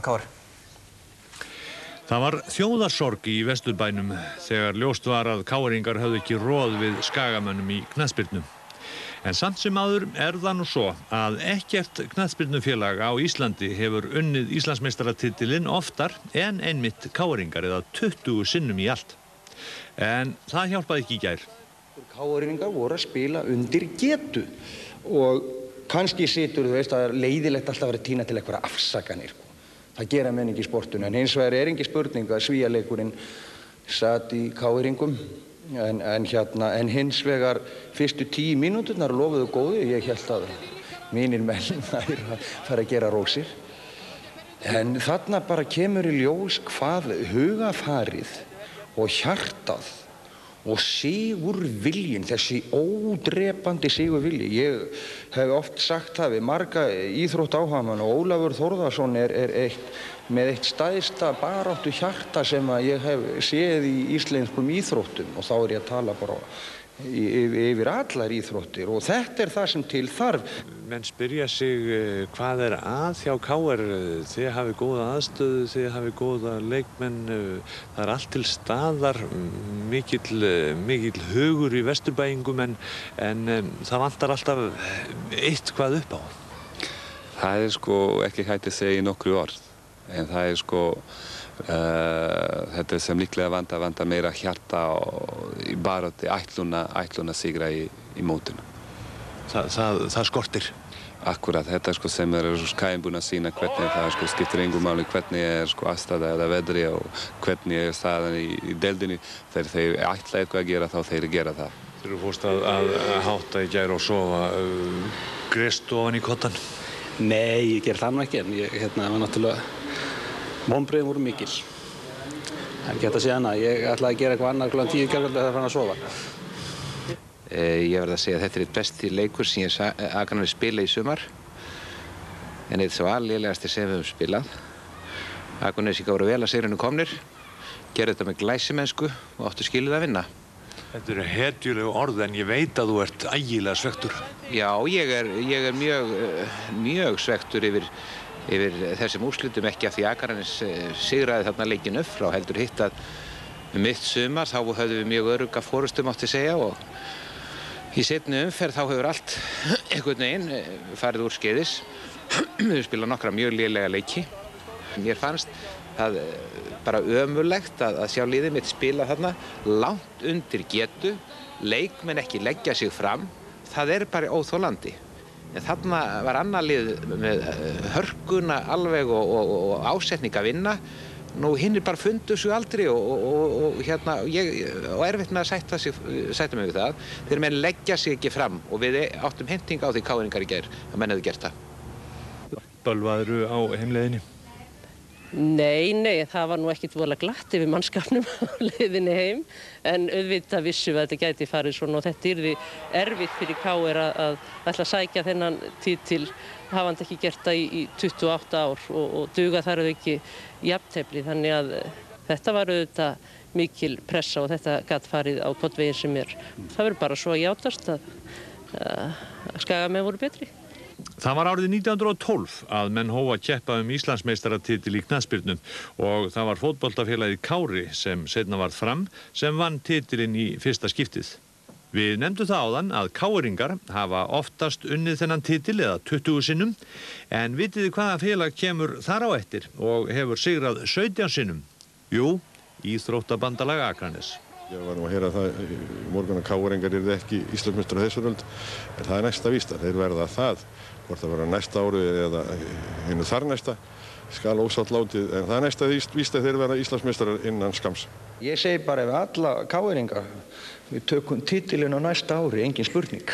Kári. Það var þjóðarsorg í Vesturbænum þegar ljóst var að KR-ingar höfðu ekki roð við skagamönnum í knattspyrnu. En samt sem áður það nú svo að ekkert knattspyrnufélag á Íslandi hefur unnið Íslandsmeistaratitilinn oftar en einmitt KR-ingar eða 20 sinnum í allt. En það hjálpaði ekki í gær. KR-ingar voru að spila undir getu og kannski situr, þú veist, að það er leiðilegt alltaf að vera tína til eitthvað afsakanir. Það gera menn ekki í sportinu, en hins vegar ekki spurning að svíaleikurinn satt í KR-ingum, en hins vegar fyrstu 10 mínúturnar lofuðu góðu. Ég hélt að mínir menn fara að gera rósir. En þarna bara kemur í ljós hvað hugafarið og hjartað og sigurviljinn, þessi ódrepandi sigurvilji. Ég hef oft sagt það við marga íþróttaáhugamann og Ólafur Þórðarson er með eitt stærsta baráttu hjarta sem að ég hef séð í íslenskum íþróttum, og þá er ég að tala bara yfir allar íþróttir, og þetta er það sem til þarf. Menn spyrja sig hvað að hjá KR. Þið hafið góða aðstöðu, þið hafið góða leikmenn, það allt til staðar, mikill hugur í Vesturbæingum, en það vantar alltaf eitthvað upp á. Það sko ekki hægt að segja í nokkru orð, en það sko þetta sem líklega vantar meira hjarta í baráttu, ætluna sigra í mótinu. Það skortir. Akkurat, þetta sko sem skæðin búin að sýna hvernig það sko skiptir engu máli hvernig aðstæða eða veðri og hvernig staðan í deildinni. Þegar þeir ætla eitthvað að gera þá þeir gera það. Þeir fórst að hátta í gær og sofa grist ofan í kottan? Nei, ég ger það nú ekki, en var náttúrulega vonbrigðin voru mikil. En ekki hægt að segja annað. Ég ætlaði að gera eitthvað annað kl. 10 þegar það fann að sofa. Ég verð að segja að þetta er eitt besti leikur sem ég Akranes spila í sumar. En eitt svo allélegasti sem við höfum spilað. Akranesingar voru vel að sigrinu komnir, gerðu þetta með glæsimennsku og áttu skilið að vinna. Þetta eru hetjulegu orð, en ég veit að þú ert ægilega svekktur. Já, ég er mjög svekktur yfir þessum úrslitum, ekki af því Akranes sigraði þarna leikinn upp frá, heldur hitt að mitt sumar þá höfðum við mjög örugga forystu, mátti segja, og í seinni umferð þá hefur allt einhvern veginn farið úr skeiðis. Við spilum nokkra mjög lélega leiki. Mér fannst það bara ömurlegt að sjá liðið mitt spila þarna langt undir getu, leikmenn ekki leggja sig fram. Það er bara óþolandi. En þarna var annað lið með hörkuna alveg og ásetning að vinna. Nú hinnir bara fundu sig aldrei og erfitt með að sætta mig við það. Þeir menn leggja sig ekki fram, og við áttum henting á því KR-ingar í gær að menn hefðu gert það. Bölvaðirðu á heimleiðinni? Nei, það var nú ekkert voðalega glatt yfir mannskapnum á leiðinni heim, en auðvitað vissum við að þetta gæti farið svona, og þetta yrði erfitt fyrir KR að ætla að sækja þennan titil, hafandi ekki gert það í 28 ár og duga þar ekki jafntefli, þannig að þetta var auðvitað mikil pressa og þetta gat farið á hvorn veginn sem er. Það verður bara svo að játast að Skagamenn voru betri. Það var árið 1912 að menn hófa að keppa Íslandsmeistaratitil í knattspyrnu, og það var fótboltafélagið Kári sem seinna varð fram sem vann titilinn í fyrsta skiptið. Við nefndum það áðan að KR-ingar hafa oftast unnið þennan titil eða 20 sinnum, en vitið þið hvaða félag kemur þar á eftir og hefur sigrað 17 sinnum? Jú, Íþróttabandalag Akranes. Ég var nú að heyra það í morgun að KR-ingar yrðu ekki Íslandsmeistarar þessu öld, en það er næsta víst að þeir verða það. Hvort það verða næsta ári eða hinu þar næsta skal ósátt látið, en það er næsta víst að þeir verða Íslandsmeistarar innan skamms. Ég segi bara ef alla KR-ingar við tökum titilinn á næsta ári, engin spurning.